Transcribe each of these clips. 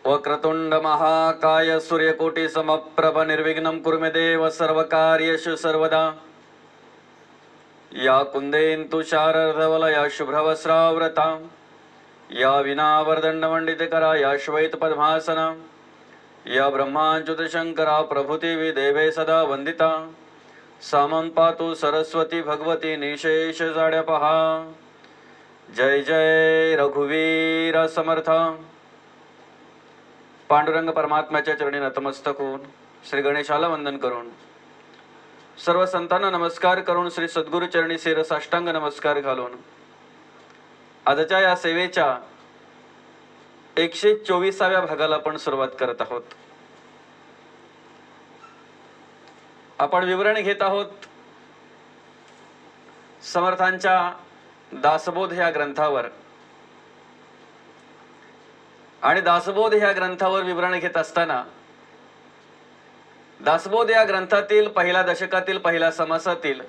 वक्रतुंड महाकाय सूर्यकोटि समप्रभ निर्विघ्नं कुरु मे देव सर्वकार्येषु सर्वदा। या कुंदेन्तु शारदवलया शुभ्रवस्त्रावृता, या विनावर्दण्डमण्डितकरा, या श्वेतपद्मासना, या ब्रह्माच्युतशङ्करा प्रभृति देवे सदा वन्दिता। सामं पातु सरस्वती भगवती निशेष जाड्यपहा। जय जय रघुवीर समर्थ। पांडुरंग परमात्म्याच्या चरणी नतमस्तक होऊन श्री गणेशाला वंदन करून, सर्व संतांना नमस्कार करून, श्री सद्गुरु चरणी शिर साष्टांग नमस्कार घालून आजच्या या सेवेच्या 124व्या भागाला आपण सुरुवात करत आहोत. आपण विवरण घेत आहोत समर्थांच्या दासबोध या ग्रंथावर. आणि दासबोध या ग्रंथावर विवरण घेत असताना दासबोध या ग्रंथातील पहिल्या दशकातील पहिल्या समासातील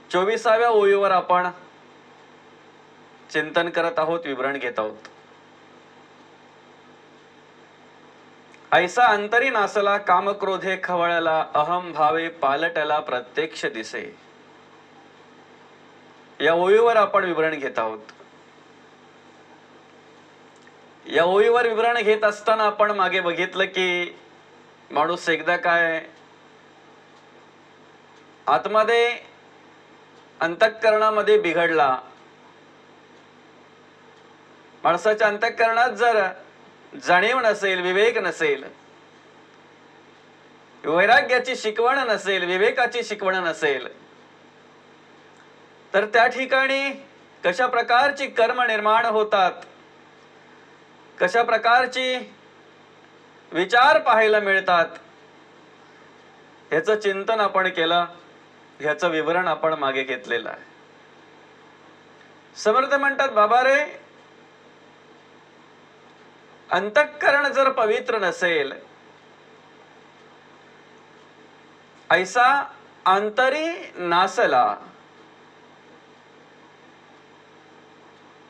24व्या ओळीवर आपण चिंतन करत आहोत, विवरण घेत आहोत. ऐसा अंतरी नासला काम क्रोधे खवळला, अहम भावे पालटला प्रत्यक्ष दिसे. या ओळीवर आपण विवरण घेत आहोत. या ओळीवर विवरण घेत असताना आपण मागे बघितलं की माणूस एकदा काय आतमध्ये अंतःकरणामध्ये बिघडला. माणसाच्या अंतःकरणात जर जाणीव नसेल, विवेक नसेल, वैराग्याची शिकवण नसेल, विवेकाची शिकवण नसेल, तर त्या ठिकाणी कशा प्रकारची कर्म निर्माण होतात, कशा प्रकारची विचार पाहायला मिळतात, ह्याचं चिंतन आपण केलं, ह्याचं विवरण आपण मागे घेतलेलं आहे. समर्थ म्हणतात, बाबा रे, अंतःकरण जर पवित्र नसेल, ऐसा अंतरी नासला,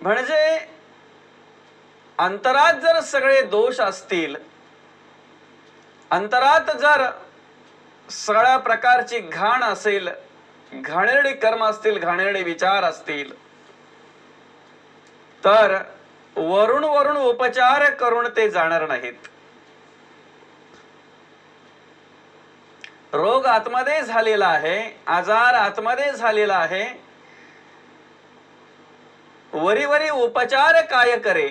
म्हणजे अंतरात जर सगळे दोष असतील, अंतरात जर सगळ्या प्रकारची घाण असेल, घाणेरडी कर्म असतील, घाणेरडे विचार असतील, तर वरून वरून उपचार करून ते जाणार नाहीत. रोग आतमध्ये झालेला आहे, आजार आतमध्ये झालेला आहे, वरी वरी उपचार काय करे,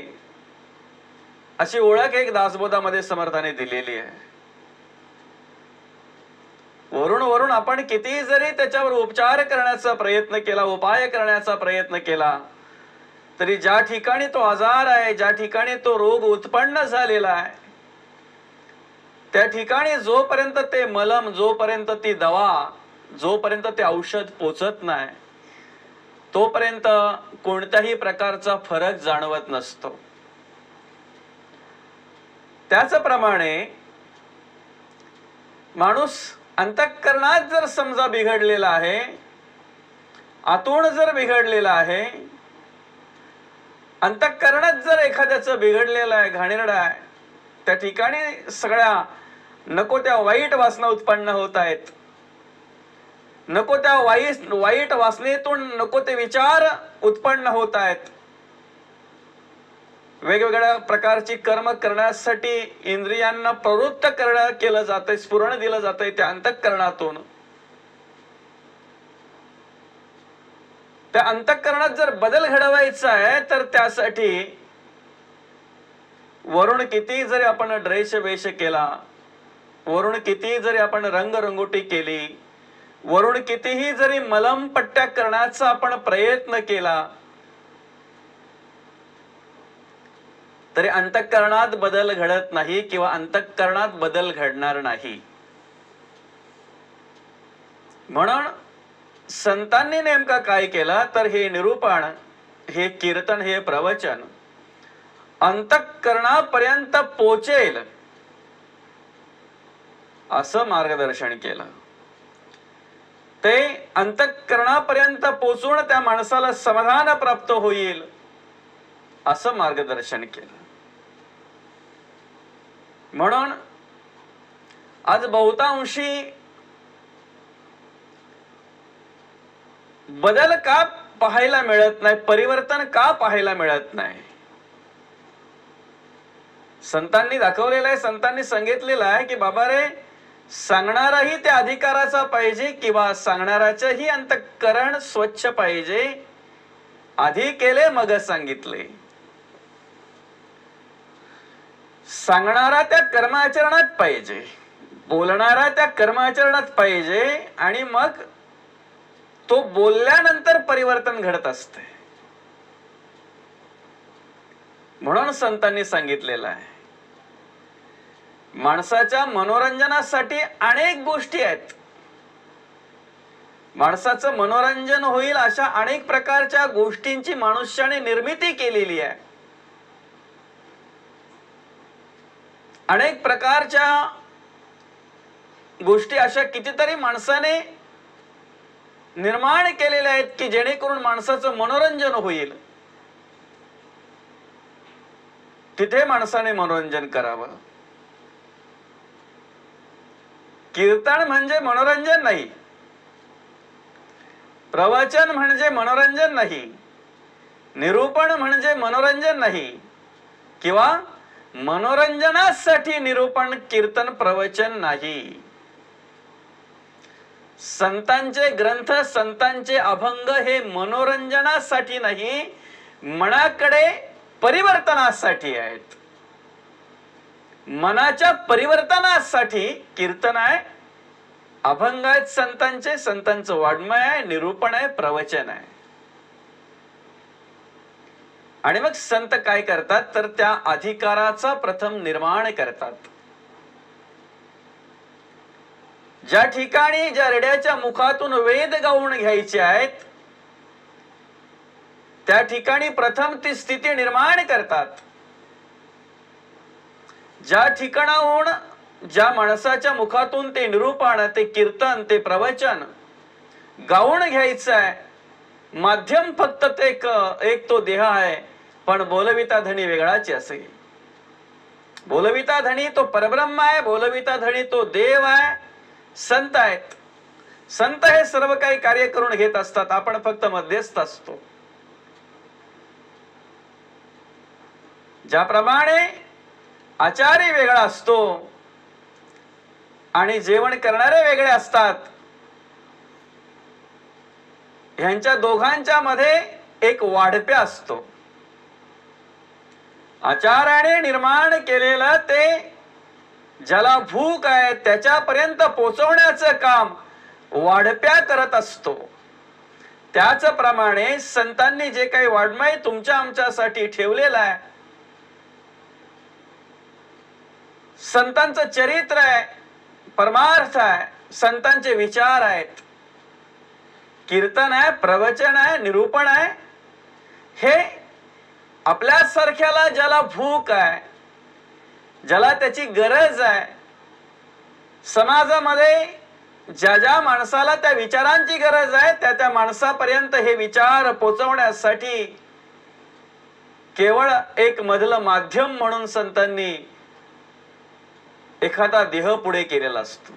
अशी ओळख एक दासबोधामध्ये समर्थाने दिलेली आहे. वरून वरून आपण किती जरी त्याच्यावर उपचार करण्याचा प्रयत्न केला, उपाय करण्याचा प्रयत्न केला, तरी ज्या ठिकाणी तो आजार आहे, ज्या ठिकाणी तो रोग उत्पन्न झालेला आहे, त्या ठिकाणी जोपर्यंत ते मलम, जोपर्यंत ती दवा, जोपर्यंत ते औषध पोचत नाही, तोपर्यंत कोणत्याही प्रकारचा फरक जाणवत नसतो. त्याचप्रमाणे माणूस अंतःकरणात जर समजा बिघडलेला आहे, आतून जर बिघडलेला आहे, अंतःकरणात जर एखाद्याचं बिघडलेलं आहे, घाणेरडा आहे, त्या ठिकाणी सगळ्या नको त्या वाईट वासना उत्पन्न होत आहेत. नको त्या वाईट वासनेतून नको ते विचार उत्पन्न होत आहेत. वेगवेगळ्या प्रकारची कर्म करण्यासाठी इंद्रियांना प्रवृत्त केलं जातंय, स्फुरण दिलं जातंय त्या अंतःकरणातून. त्या अंतःकरणात जर बदल घडवायचा आहे, तर त्यासाठी वरून किती जरी आपण ड्रेस वेश केला, वरून किती जरी आपण रंगरंगोटी केली, वरून कितीही जरी मलमपट्ट्या करण्याचा आपण प्रयत्न केला, तरी अंतःकरणात बदल घडत नाही किंवा अंतःकरणात बदल घडणार नाही. म्हणून संतांनी नेमका काय केला, तर हे निरूपण, हे कीर्तन, हे प्रवचन अंतःकरणापर्यंत पोचेल असं मार्गदर्शन केलं. ते अंतःकरणापर्यंत पोचून त्या माणसाला समाधान प्राप्त होईल असं मार्गदर्शन केलं. म्हणून आज बहुतांशी बदल का पाहायला मिळत नाही, परिवर्तन का पाहायला मिळत नाही? संतांनी दाखवलेलं आहे, संतांनी सांगितलेलं आहे की बाबा रे, सांगणाराही त्या अधिकाराचा पाहिजे किंवा सांगणाराचेही अंतःकरण स्वच्छ पाहिजे. आधी केले मग सांगितले. सांगणारा त्या कर्माचरणात पाहिजे, बोलणारा त्या कर्माचरणात पाहिजे, आणि मग तो बोलल्यानंतर परिवर्तन घडत असते. म्हणून संतांनी सांगितलेलं आहे, माणसाच्या मनोरंजनासाठी अनेक गोष्टी आहेत. माणसाचं मनोरंजन होईल अशा अनेक प्रकारच्या गोष्टींची मनुष्याने निर्मिती केलेली आहे. अनेक प्रकारच्या गोष्टी अशा कितीतरी माणसाने निर्माण केलेल्या आहेत की जेणेकरून माणसाचं मनोरंजन होईल. तिथे माणसाने मनोरंजन करावं. कीर्तन म्हणजे मनोरंजन नाही, प्रवचन म्हणजे मनोरंजन नाही, निरूपण म्हणजे मनोरंजन नाही, किंवा मनोरंजनासाठी निरूपण कीर्तन प्रवचन नाही. संतांचे ग्रंथ, संतांचे अभंग हे मनोरंजनासाठी नाही, मनाकडे परिवर्तनासाठी आहेत. मनाच्या परिवर्तनासाठी कीर्तन आहे, अभंग आहेत संतांचे, संतांचं वाङ्मय आहे, निरूपण आहे, प्रवचन आहे. आणि मग संत काय करतात तर त्या अधिकाराचा प्रथम निर्माण करतात. ज्या ठिकाणी ज्या रेड्याच्या मुखातून वेद गाऊन घ्यायचे आहेत त्या ठिकाणी प्रथम ती स्थिती निर्माण करतात. ज्या ठिकाणाहून ज्या माणसाच्या मुखातून ते निरूपण, ते कीर्तन, ते प्रवचन गाऊन घ्यायचं आहे, माध्यम फक्त ते एक तो देह आहे, पण बोलविता धणी वेगळाची असेल. बोलविता धणी तो परब्रह्म आहे, बोलविता धणी तो देव आहे, संत आहेत. संत हे सर्व काही कार्य करून घेत असतात, आपण फक्त मध्यस्थ असतो. ज्याप्रमाणे आचारी वेगळा असतो आणि जेवण करणारे वेगळे असतात, ह्यांच्या दोघांच्या मध्ये एक वाढप्या असतो. आचार्याने निर्माण केलेलं ते ज्याला भूक आहे त्याच्यापर्यंत पोचवण्याचं काम वाढप्या करत असतो. त्याचप्रमाणे संतांनी जे काही वाङ्मय तुमच्या आमच्यासाठी ठेवलेलं आहे, संतांचं चरित्र आहे, परमार्थ आहे, संतांचे विचार आहेत, कीर्तन आहे, प्रवचन आहे, निरूपण आहे, हे आपल्यासारख्याला ज्याला भूक आहे, ज्याला त्याची गरज आहे, समाजामध्ये ज्या ज्या माणसाला त्या विचारांची गरज आहे त्या त्या माणसापर्यंत हे विचार पोचवण्यासाठी केवळ एक मधलं माध्यम म्हणून संतांनी एखादा देह पुढे केलेला असतो.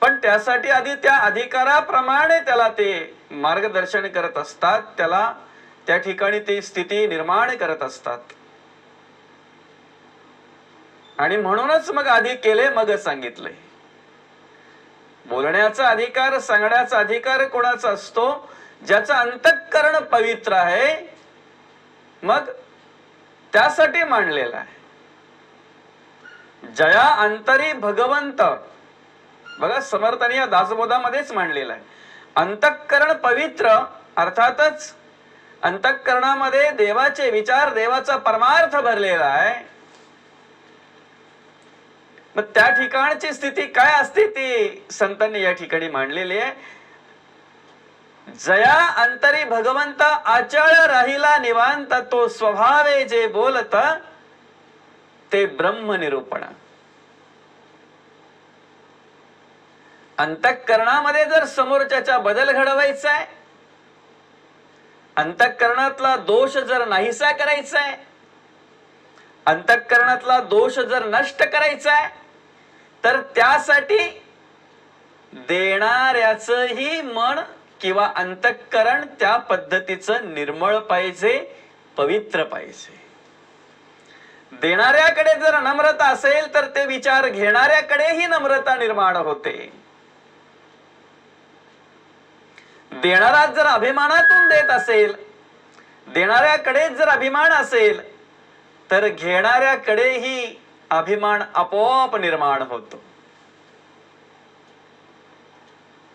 पण त्यासाठी आधी त्या अधिकाराप्रमाणे त्याला ते मार्गदर्शन करत असतात, त्याला त्या ठिकाणी ती स्थिती निर्माण करत असतात. आणि म्हणूनच मग आधी केले मग सांगितले. बोलण्याचा अधिकार, सांगण्याचा अधिकार कोणाचा असतो? ज्याचं अंतःकरण पवित्र आहे, मग त्यासाठी मांडलेला आहे. जया अंतरी भगवंत, बघा समर्थांनी या दासबोधामध्येच मांडलेला आहे. अंतःकरण पवित्र, अर्थातच अंतःकरणामध्ये देवाचे विचार, देवाचा परमार्थ भरलेला आहे. मग त्या ठिकाणची स्थिती काय असते ती संतांनी या ठिकाणी मांडलेली आहे. जया अंतरी भगवंत अचळ राहिला निवांत, तो स्वभावे जे बोलत ते ब्रह्मनिरूपण. अंतःकरणामध्ये जर समोरच्याचा बदल घडवायचा आहे, अंतःकरणातला दोष जर नाहीसा करायचा आहे, अंतःकरणातला दोष जर नष्ट करायचा आहे तर त्यासाठी देणाऱ्याचंही मन किंवा अंतःकरण त्या पद्धतीचं निर्मळ पाहिजे, पवित्र पाहिजे. देणाऱ्याकडे जर नम्रता असेल तर ते विचार घेणाऱ्याकडेही नम्रता निर्माण होते. देणारा जर अभिमानातून देत असेल, देणाऱ्याकडे जर अभिमान असेल तर घेणाऱ्याकडेही अभिमान आपोआप निर्माण होतो.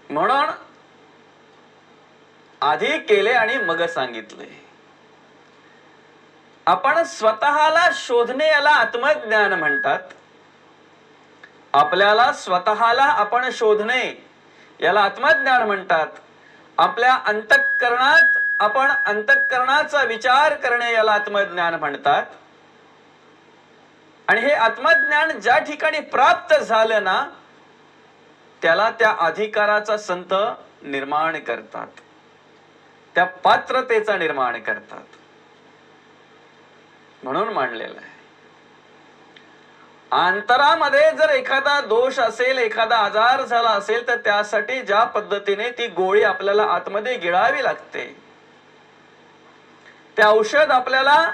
म्हणून आधी केले आणि मग सांगितले. आपण स्वतःला शोधणे याला आत्मज्ञान म्हणतात. आपल्याला स्वतःला आपण शोधणे याला आत्मज्ञान म्हणतात. आपल्या अंतःकरणात आपण अंतःकरणाचा विचार करणे याला आत्मज्ञान म्हणतात. आणि हे आत्मज्ञान ज्या ठिकाणी प्राप्त झालं ना त्याला त्या अधिकाराचा संत निर्माण करतात, त्या पात्रतेचा निर्माण करतात. म्हणून मांडलेलं आहे. अंतरामध्ये जर एखादा दोष असेल, एखादा आजार झाला असेल तर त्यासाठी ज्या पद्धतीने ती गोळी आपल्याला आतमध्ये गिळावी लागते, ते औषध आपल्याला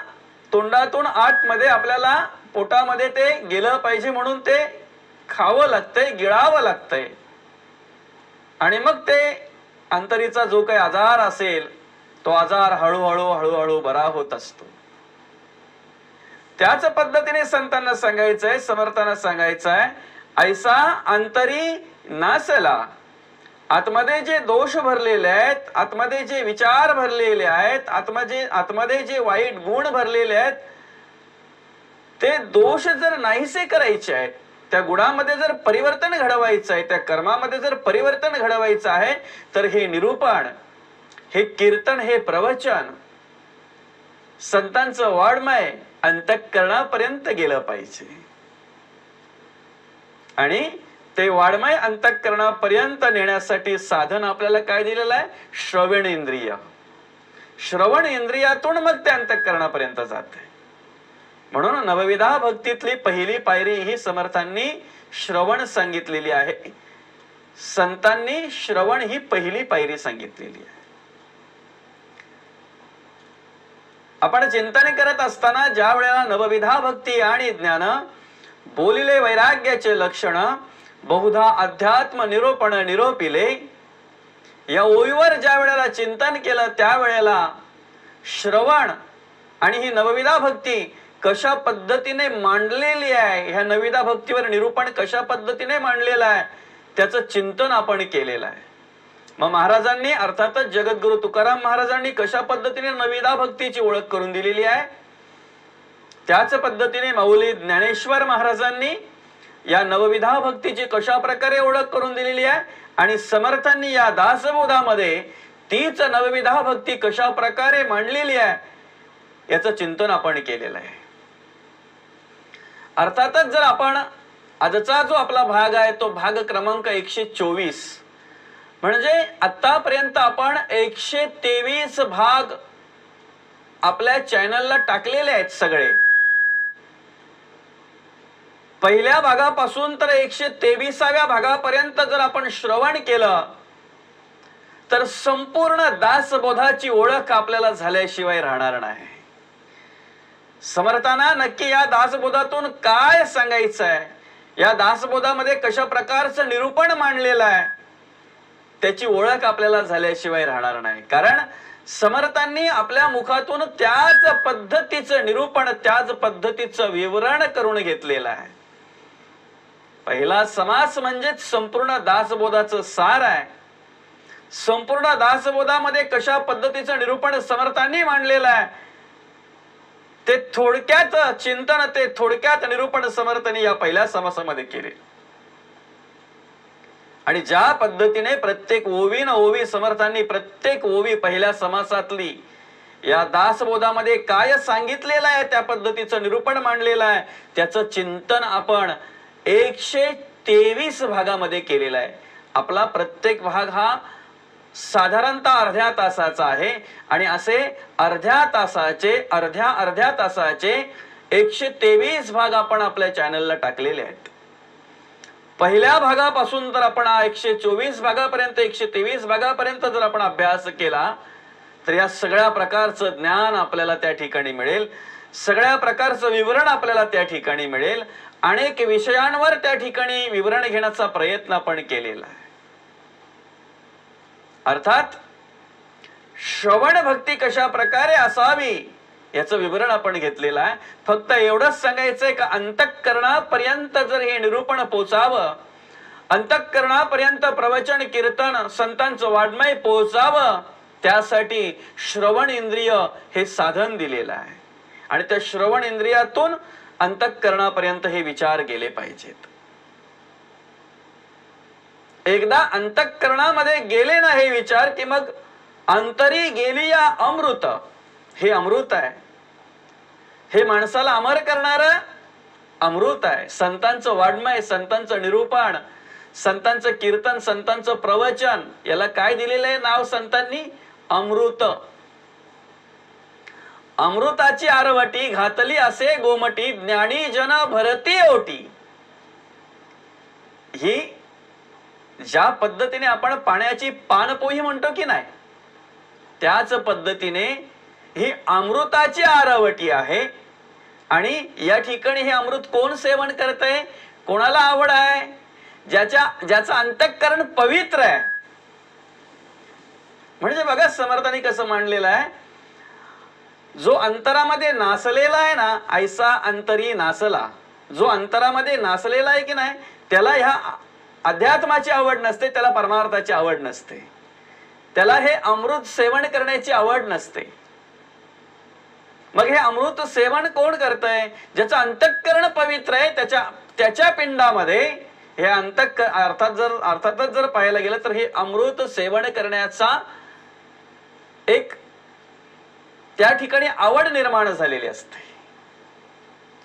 तोंडातून आतमध्ये आपल्याला पोटामध्ये ते गेलं पाहिजे म्हणून ते खावं लागतंय, गिळावं लागतंय. आणि मग ते अंतरीचा जो काही आजार असेल तो आजार हळूहळू हळूहळू बरा होत असतो. त्याच पद्धतीने संतांना सांगायचंय, समर्थांना सांगायचंय, ऐसा अंतरी नासला. आतमध्ये जे दोष भरलेले आहेत, आतमध्ये जे विचार भरलेले आहेत, आतमध्ये जे वाईट गुण भरलेले आहेत, ते दोष जर नाहीसे करायचे आहेत, त्या गुणामध्ये जर परिवर्तन घडवायचं आहे, त्या कर्मामध्ये जर परिवर्तन घडवायचं आहे तर हे निरूपण, हे कीर्तन, हे प्रवचन, संतांचं वाङ्मय अंतःकरणापर्यंत गेलं पाहिजे. आणि ते वाङ्मय अंतःकरणापर्यंत नेण्यासाठी साधन आपल्याला काय दिलेलं आहे? श्रवण इंद्रिय. श्रवण इंद्रियातून मग ते अंतःकरणापर्यंत जाते. म्हणून नवविधा भक्तीतली पहिली पायरी ही समर्थांनी श्रवण सांगितलेली आहे. संतांनी श्रवण ही पहिली पायरी सांगितलेली आहे. आपण चिंतन करत असताना ज्या वेळेला नवविधा भक्ती आणि ज्ञान, बोलिले वैराग्याचे लक्षण, बहुधा अध्यात्म निरूपण निरोपिले, या ओळीवर ज्या वेळेला चिंतन केलं त्यावेळेला श्रवण आणि ही नवविधा भक्ती कशा पद्धतीने मांडलेली आहे, ह्या नवविधा भक्तीवर निरूपण कशा पद्धतीने मांडलेलं आहे त्याचं चिंतन आपण केलेलं आहे. मग महाराजांनी अर्थातच जगद्गुरु तुकाराम महाराजांनी कशा पद्धतीने नवविधा भक्तीची ओळख करून दिलेली आहे, त्याच पद्धतीने माऊली ज्ञानेश्वर महाराजांनी या नवविधा भक्तीची कशा प्रकारे ओळख करून दिलेली आहे आणि समर्थांनी या दासबोधामध्ये तीच नवविधा भक्ती कशा प्रकारे मांडलेली आहे याचं चिंतन आपण केलेलं आहे. अर्थातच जर आपण आजचा जो आपला भाग आहे तो भाग क्रमांक 124, म्हणजे आतापर्यंत आपण 123 भाग आपल्या चॅनलला टाकलेले आहेत सगळे. पहिल्या भागापासून तर 123व्या भागापर्यंत जर आपण श्रवण केलं तर संपूर्ण दासबोधाची ओळख आपल्याला झाल्याशिवाय राहणार नाही. समर्थांना नक्की या दासबोधातून काय सांगायचं आहे, या दासबोधामध्ये कशा प्रकारचं निरूपण मांडलेलं आहे त्याची ओळख आपल्याला झाल्याशिवाय राहणार नाही. कारण समर्थांनी आपल्या मुखातून त्याच पद्धतीचं निरूपण, त्याच पद्धतीचं विवरण करून घेतलेलं आहे. पहिला समास म्हणजेच संपूर्ण दासबोधाचं सार आहे. संपूर्ण दासबोधामध्ये कशा पद्धतीचं निरूपण समर्थांनी मांडलेलं आहे ते थोडक्यात चिंतन, ते थोडक्यात निरूपण समर्थांनी या पहिल्या समासामध्ये केले. आणि ज्या पद्धतीने प्रत्येक ओवी न ओवी समर्थांनी प्रत्येक ओवी पहिल्या समासातली या दासबोधामध्ये काय सांगितलेलं आहे त्या पद्धतीचं निरूपण मांडलेलं आहे, त्याचं चिंतन आपण 123 भागामध्ये केलेला आहे. आपला प्रत्येक भाग हा साधारणतः अर्ध्या तासाचा आहे आणि असे अर्ध्या तासाचे 123 भाग आपण आपल्या चॅनलला टाकलेले आहेत. पहिल्या भागापासून तर आपण 124 भागापर्यंत 123 भागापर्यंत जर आपण अभ्यास केला तर या सगळ्या प्रकारचं ज्ञान आपल्याला त्या ठिकाणी मिळेल, सगळ्या प्रकारचं विवरण आपल्याला त्या ठिकाणी मिळेल. अनेक विषयांवर त्या ठिकाणी विवरण घेण्याचा प्रयत्न आपण केलेला आहे. अर्थात श्रवण भक्ती कशा प्रकारे असावी याचं विवरण आपण घेतलेलं आहे. फक्त एवढंच सांगायचंय का अंतःकरणापर्यंत जर हे निरूपण पोचावं, अंतःकरणापर्यंत प्रवचन कीर्तन संतांचं वाङ्मय पोचावं, त्यासाठी श्रवण इंद्रिय हे साधन दिलेलं आहे. आणि त्या श्रवण इंद्रियातून अंतःकरणापर्यंत हे विचार गेले पाहिजेत. एकदा अंतःकरणामध्ये गेले ना हे विचार की मग अंतरी गेली या अमृत. हे अमृत आहे, हे माणसाला अमर करणार अमृत आहे. संतांचं वाङ्मय, संतांचं निरूपण, संतांचं कीर्तन, संतांचं प्रवचन, याला काय दिलेलं आहे नाव संतांनी? अमृत. अमृताची आरवटी घातली असे गोमटी, ज्ञानी जन भरती ओटी. ही ज्या पद्धतीने आपण पाण्याची पानपोही म्हणतो की नाही, त्याच पद्धतीने ही अमृताची आरवटी आहे. आणि या ठिकाणी हे अमृत कोण सेवन करतंय? कोणाला आवड आहे? ज्याचं अंतःकरण पवित्र आहे. म्हणजे बघा समर्थांनी कसं मांडलेलं आहे, जो अंतरामध्ये नासलेला आहे ना, ऐसा अंतरी नासला. जो अंतरामध्ये नासलेला आहे की नाही, त्याला ह्या अध्यात्माची आवड नसते, त्याला परमार्थाची आवड नसते, त्याला हे अमृत सेवन करण्याची आवड नसते. मग हे अमृत सेवन कोण करतंय? ज्याचं अंतःकरण पवित्र आहे, त्याच्या पिंडामध्ये हे अर्थातच जर पाहायला गेलं तर हे अमृत सेवन करण्याचा एक त्या ठिकाणी आवड निर्माण झालेली असते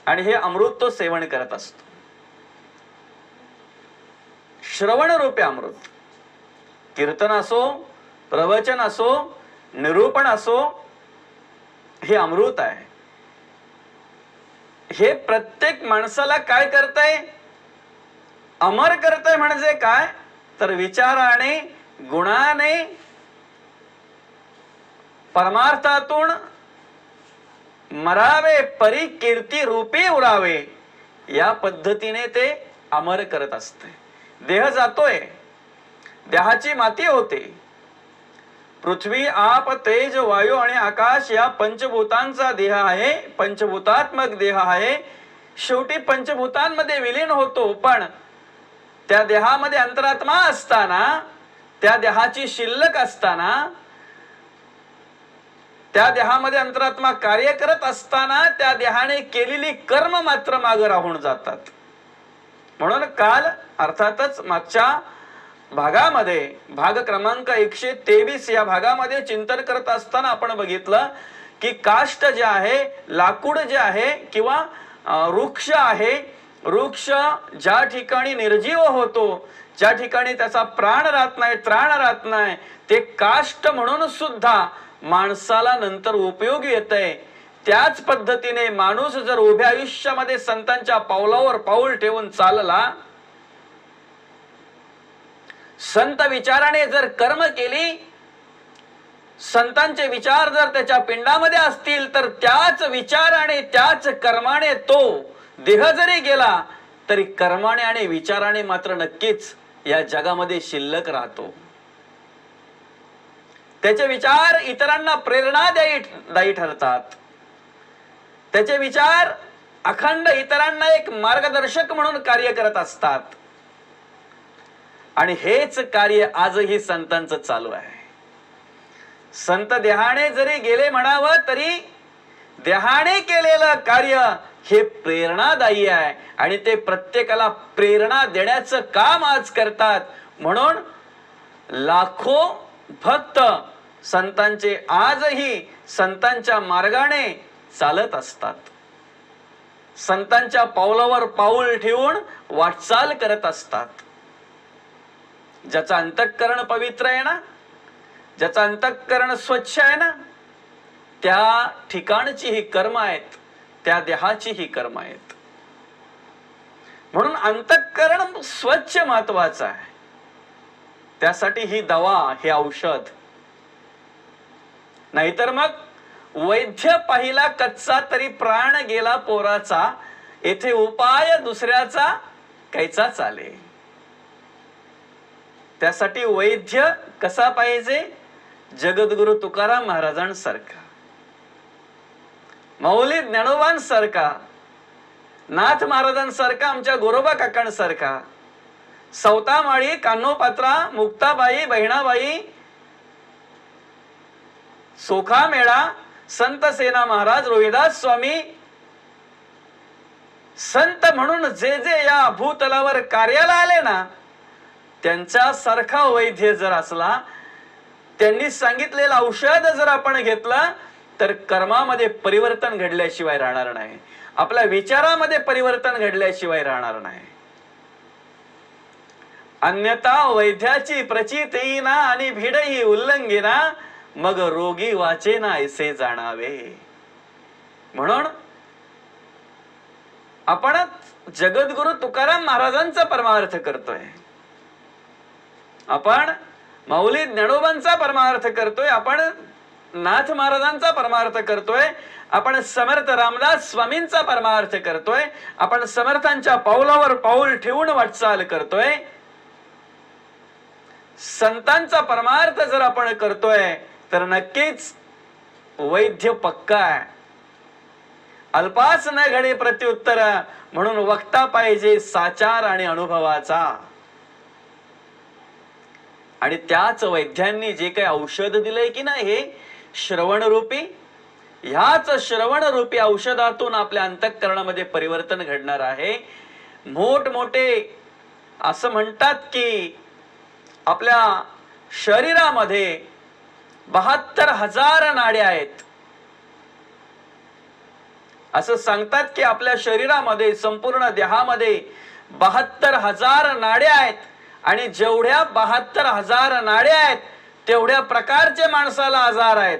आणि हे अमृत तो सेवन करत असतो. श्रवण रूपे अमृत, कीर्तन असो, प्रवचन असो, निरूपण असो, हे अमृत आहे. हे प्रत्येक माणसाला काय करतंय? अमर करतंय. म्हणजे काय तर विचाराने, गुणाने, परमार्थातून मरावे परी कीर्ती रूपी उरावे, या पद्धतीने ते अमर करत असते. देह जातोय, देहाची माती होते. पृथ्वी, आप, तेज, वायू आणि आकाश या पंचभूतांचा देह आहे, पंचभूतात्मक देह आहे. शेवटी पंचभूतांमध्ये विलीन होतो. पण त्या देहामध्ये अंतरात्मा असताना, त्या देहाची शिल्लक असताना, त्या देहामध्ये अंतरात्मा कार्य करत असताना त्या देहाने केलेली कर्म मात्र मागे राहून जातात. म्हणून काल अर्थातच मागच्या भागामध्ये भाग क्रमांक 123 या भागामध्ये चिंतन करत असताना आपण बघितलं की काष्ट जे आहे, लाकूड जे आहे किंवा वृक्ष आहे, वृक्ष ज्या ठिकाणी निर्जीव होतो, ज्या ठिकाणी त्याचा प्राण राहत नाही, त्राण राहत नाही, ते काष्ट म्हणून सुद्धा माणसाला नंतर उपयोगी येतंय. त्याच पद्धतीने माणूस जर उभ्या आयुष्यामध्ये संतांच्या पावलावर पाऊल ठेवून चालला, संत विचाराने जर कर्म केली, संतांचे विचार जर त्याच्या पिंडामध्ये असतील, तर त्याच विचाराने त्याच कर्माने तो देह जरी गेला तरी कर्माने आणि विचाराने मात्र नक्कीच या जगामध्ये शिल्लक राहतो. त्याचे विचार इतरांना प्रेरणादायी ठरतात. त्याचे विचार अखंड इतरांना एक मार्गदर्शक म्हणून कार्य करत असतात. आणि हेच कार्य आजही संतांचं चालू आहे. संत देहाने जरी गेले म्हणावं तरी देहाने केलेलं कार्य हे प्रेरणादायी आहे आणि ते प्रत्येकाला प्रेरणा देण्याचं काम आज करतात. म्हणून लाखो भक्त संतांचे आजही संतांच्या मार्गाने चालत असतात. संतांच्या पावलावर पाऊल ठेवून वाटचाल करत असतात. ज्याचं अंतःकरण पवित्र आहे ना, ज्याचं अंतःकरण स्वच्छ आहे ना, त्या ठिकाणची ही कर्म आहेत, त्या देहाची ही कर्म आहेत. म्हणून अंतःकरण स्वच्छ महत्वाचं आहे. त्यासाठी ही दवा, हे औषध. नाहीतर मग वैद्य पाहिला कच्चा तरी प्राण गेला पोराचा, येथे उपाय दुसऱ्याचा कायचा चाले. त्यासाठी वैद्य कसा पाहिजे? जगद्गुरु तुकाराम महाराजांसारखा, माऊली ज्ञानोबांसारखा, नाथ महाराजांसारखा, आमच्या गोरोबा काकांसारखा, सौतामाळी, कान्होपात्रा, मुक्ताबाई, बहिणाबाई, सोखामेळा, संत सेना महाराज, रोहिदास स्वामी, संत म्हणून जे जे या भूतलावर कार्याला आले ना, त्यांच्यासारखा वैद्य जर असला, त्यांनी सांगितलेलं औषध जर आपण घेतलं, तर कर्मामध्ये परिवर्तन घडल्याशिवाय राहणार नाही, आपल्या विचारामध्ये परिवर्तन घडल्याशिवाय राहणार नाही. अन्यथा वैद्याची प्रचित येईना आणि भिडही उल्लंघिना, मग रोगी वाचेना ऐसे जाणावे. म्हणून आपण जगद्गुरु तुकाराम महाराजांचा परमार्थ करतोय, आपण माऊली ज्ञानोबांचा परमार्थ करतोय, आपण नाथ महाराजांचा परमार्थ करतोय, आपण समर्थ रामदास स्वामींचा परमार्थ करतोय, आपण समर्थांच्या पाऊलावर पाऊल ठेवून वाटचाल करतोय. संतांचा परमार्थ जर आपण करतोय तर नक्कीच वैद्य पक्का आहे. अल्पास न घडे प्रत्युत्तर, म्हणून वक्ता पाहिजे साचार आणि अनुभवाचा. आणि त्याच वैद्यांनी जे काही औषध दिलंय की नाही, हे श्रवण रूपी, ह्याच श्रवण रूपी औषधातून आपल्या अंतःकरणामध्ये परिवर्तन घडणार आहे. मोठमोठे असं म्हणतात की आपल्या शरीरामध्ये 72,000 नाड्या आहेत. असं सांगतात की आपल्या शरीरामध्ये, संपूर्ण देहामध्ये 72,000 नाड्या आहेत. आणि जेवढ्या 72,000 नाड्या आहेत, तेवढ्या प्रकारचे माणसाला आजार आहेत.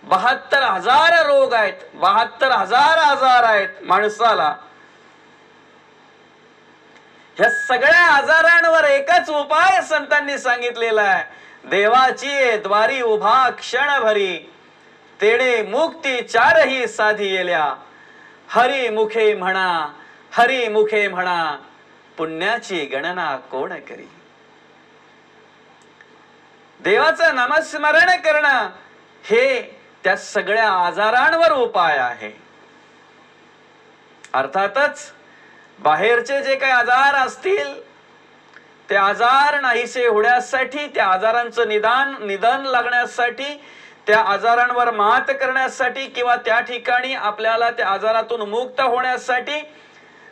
72,000 रोग आहेत, 72,000 आजार आहेत माणसाला. ह्या सगळ्या आजारांवर एकच उपाय संतांनी सांगितलेला आहे. देवाची द्वारी उभा क्षणभरी, तेडे मुक्ती चारही साधी येल्या. हरी मुखे म्हणा, हरी मुखे म्हणा, पुण्याची गणना कोण करी. देवाचं नामस्मरण करणं हे त्या सगळ्या आजारांवर उपाय आहे. अर्थातच बाहेरचे जे काही आजार असतील, ते आजार नाहीसे होण्यासाठी, त्या आजारांचं निदान लागण्यासाठी, त्या आजारांवर मात करण्यासाठी, किंवा त्या ठिकाणी आपल्याला त्या आजारातून मुक्त होण्यासाठी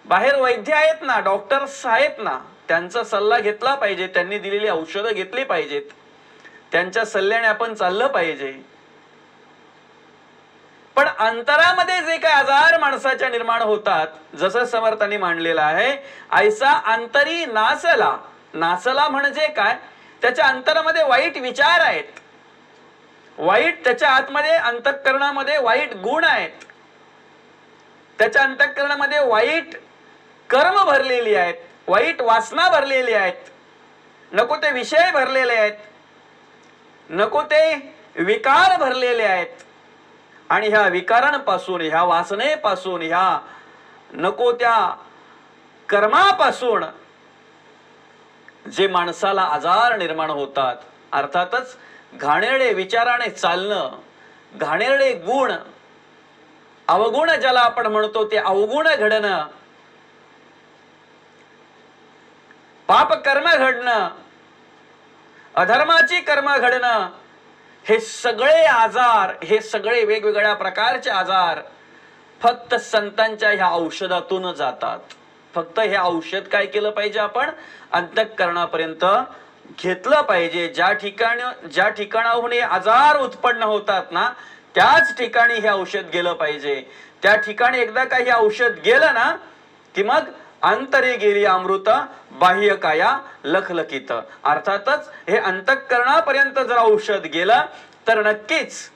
बाहेर वैद्य आहेत ना, डॉक्टर्स आहेत ना, त्यांचा सल्ला घेतला पाहिजे, त्यांनी दिलेली औषधं घेतली पाहिजेत, त्यांच्या सल्ल्याने आपण चाललं पाहिजे. पण अंतरामध्ये जे काही आजार माणसाच्या निर्माण होतात, जसं समर्थांनी मांडलेलं आहे, ऐसा अंतरी नासला. नासला म्हणजे काय? त्याच्या अंतरामध्ये वाईट विचार आहेत, वाईट, त्याच्या आतमध्ये अंतःकरणामध्ये वाईट गुण आहेत, त्याच्या अंतःकरणामध्ये वाईट कर्म भरलेली आहेत, वाईट वासना भरलेली आहेत, नको ते विषय भरलेले आहेत, नको ते विकार भरलेले आहेत. आणि ह्या विकारांपासून, ह्या वासनेपासून, ह्या नको त्या कर्मापासून जे माणसाला आजार निर्माण होतात, अर्थातच घाणेरडे विचाराने चालणं, घाणेरडे गुण, अवगुण ज्याला आपण म्हणतो, ते अवगुण घडणं, पाप कर्म घडणं, अधर्माची कर्म घडणं, हे सगळे आजार, हे सगळे वेगवेगळ्या प्रकारचे आजार फक्त संतांच्या ह्या औषधातून जातात. फक्त हे औषध काय केलं पाहिजे? आपण अंतःकरणापर्यंत घेतलं पाहिजे. ज्या ठिकाणाहून हे आजार उत्पन्न होतात ना, त्याच ठिकाणी हे औषध गेलं पाहिजे. त्या ठिकाणी एकदा का हे औषध गेलं ना, की मग अंतरे गेली अमृत, बाह्य काया लखलखित. अर्थातच हे अंतःकरणापर्यंत जर औषध गेलं तर नक्कीच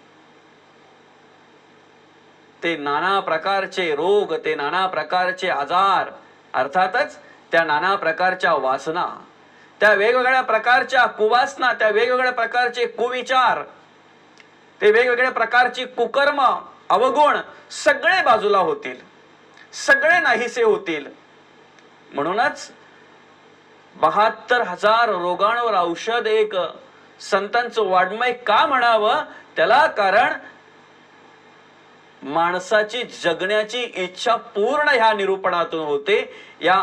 ते नाना प्रकारचे रोग, ते नाना प्रकारचे आजार, अर्थातच त्या नाना प्रकारच्या वासना, त्या वेगवेगळ्या प्रकारच्या कुवासना, त्या वेगवेगळ्या प्रकारचे कुविचार, ते वेगवेगळ्या प्रकारची कुकर्म, अवगुण सगळे बाजूला होतील, सगळे नाहीसे होतील. म्हणूनच 72,000 रोगांवर औषध एक संतांचं वाङ्मय का म्हणावं त्याला? कारण माणसाची जगण्याची इच्छा पूर्ण ह्या निरूपणातून होते, या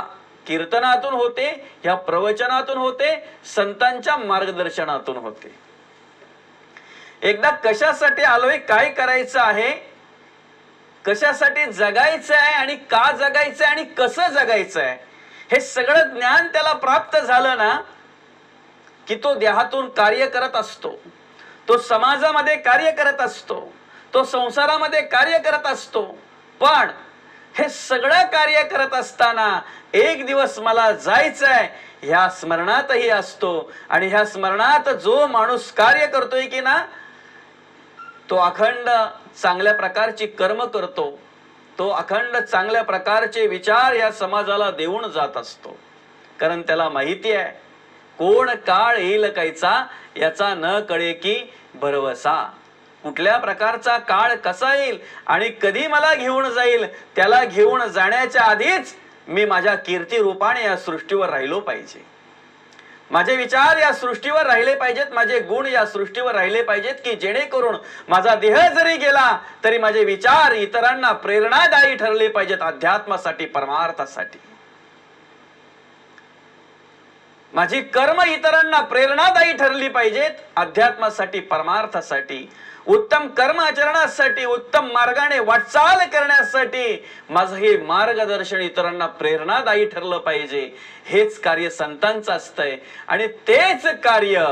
कीर्तनातून होते, ह्या प्रवचनातून होते, संतांच्या मार्गदर्शनातून होते. एकदा कशासाठी आलोय, काय करायचं आहे, कशासाठी जगायचं आहे आणि का जगायचं आहे आणि कसं जगायचं आहे, हे सगळं ज्ञान त्याला प्राप्त झालं ना की तो देहातून कार्य करत असतो, तो समाजामध्ये कार्य करत असतो, तो संसारामध्ये कार्य करत असतो. पण हे सगळं कार्य करत असताना एक दिवस मला जायचंय ह्या स्मरणातही असतो. आणि ह्या स्मरणात जो माणूस कार्य करतोय की ना, तो अखंड चांगल्या प्रकारची कर्म करतो, तो अखंड चांगल्या प्रकारचे विचार या समाजाला देऊन जात असतो. कारण त्याला माहिती आहे कोण काळ येईल कायचा याचा न कळे की भरवसा. कुठल्या प्रकारचा काळ कसा येईल आणि कधी मला घेऊन जाईल, त्याला घेऊन जाण्याच्या आधीच मी माझ्या कीर्ती रूपाने या सृष्टीवर राहिलो पाहिजे. माझे विचार या सृष्टीवर राहिले पाहिजेत, माझे गुण या सृष्टीवर राहिले पाहिजेत, की जेणेकरून माझा देह जरी गेला तरी माझे विचार इतरांना प्रेरणादायी ठरले पाहिजेत अध्यात्मासाठी, परमार्थासाठी. माझी कर्म इतरांना प्रेरणादायी ठरली पाहिजेत अध्यात्मासाठी, परमार्थासाठी, उत्तम कर्म आचरणासाठी, उत्तम मार्गाने वाटचाल करण्यासाठी माझं हे मार्गदर्शन इतरांना प्रेरणादायी ठरलं पाहिजे. हेच कार्य संतांचं असतंय. आणि तेच कार्य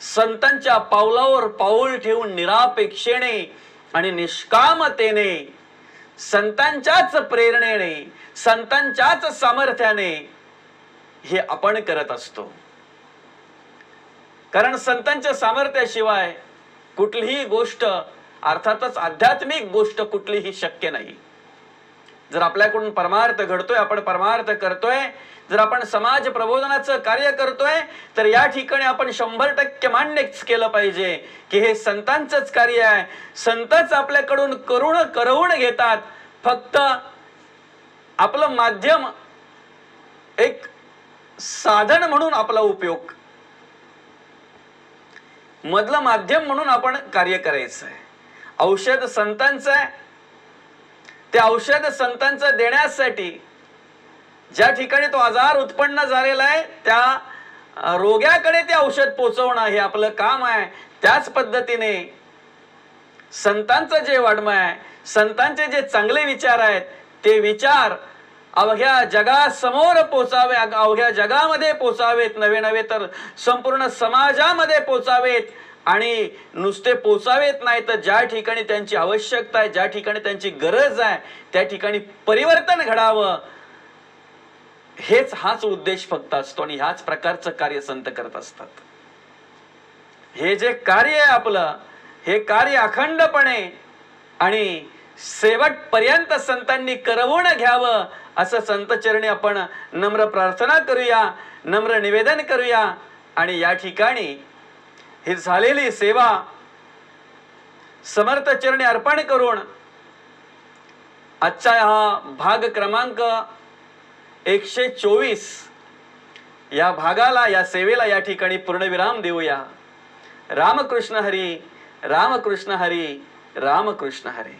संतांच्या पावलावर पाऊल ठेवून निरापेक्षेने आणि निष्कामतेने, संतांच्याच प्रेरणेने, संतांच्याच सामर्थ्याने हे आपण करत असतो. कारण संतांच्या सामर्थ्याशिवाय कुठलीही गोष्ट, अर्थातच आध्यात्मिक गोष्ट कुठलीही शक्य नाही. जर आपल्याकडून परमार्थ घडतोय, आपण परमार्थ करतोय, जर आपण समाज प्रबोधनाचं कार्य करतोय, तर या ठिकाणी आपण 100% मान्यच केलं पाहिजे की हे संतांचंच कार्य आहे. संतच आपल्याकडून करवून घेतात. फक्त आपलं माध्यम एक साधन म्हणून, आपला उपयोग मधलं माध्यम म्हणून आपण कार्य करायचं आहे. औषध संतांचं आहे. ते औषध संतांचं देण्यासाठी ज्या ठिकाणी तो आजार उत्पन्न झालेला आहे त्या रोग्याकडे ते औषध पोहोचवणं हे आपलं काम आहे. त्याच पद्धतीने संतांचं जे वाङ्मय आहे, संतांचे जे चांगले विचार आहेत, ते विचार अवघ्या जगासमोर पोचावे, अवघ्या जगामध्ये पोचावेत, नवे नवे तर संपूर्ण समाजामध्ये पोचावेत. आणि नुसते पोचावेत नाही तर ज्या ठिकाणी त्यांची आवश्यकता आहे, ज्या ठिकाणी त्यांची गरज आहे, त्या ठिकाणी परिवर्तन घडावं. हाच उद्देश फक्त असतो आणि ह्याच प्रकारचं कार्य संत करत असतात. हे जे कार्य आहे आपलं, हे कार्य अखंडपणे आणि शेवटपर्यंत संतांनी करवून घ्यावं असं संतचरणी आपण नम्र प्रार्थना करूया, नम्र निवेदन करूया. आणि या ठिकाणी ही झालेली सेवा समर्थ चरणी अर्पण करून आजचा हा भाग क्रमांक 124 या भागाला, या सेवेला या ठिकाणी पूर्णविराम देऊया. रामकृष्ण हरी, रामकृष्ण हरी, रामकृष्ण हरी.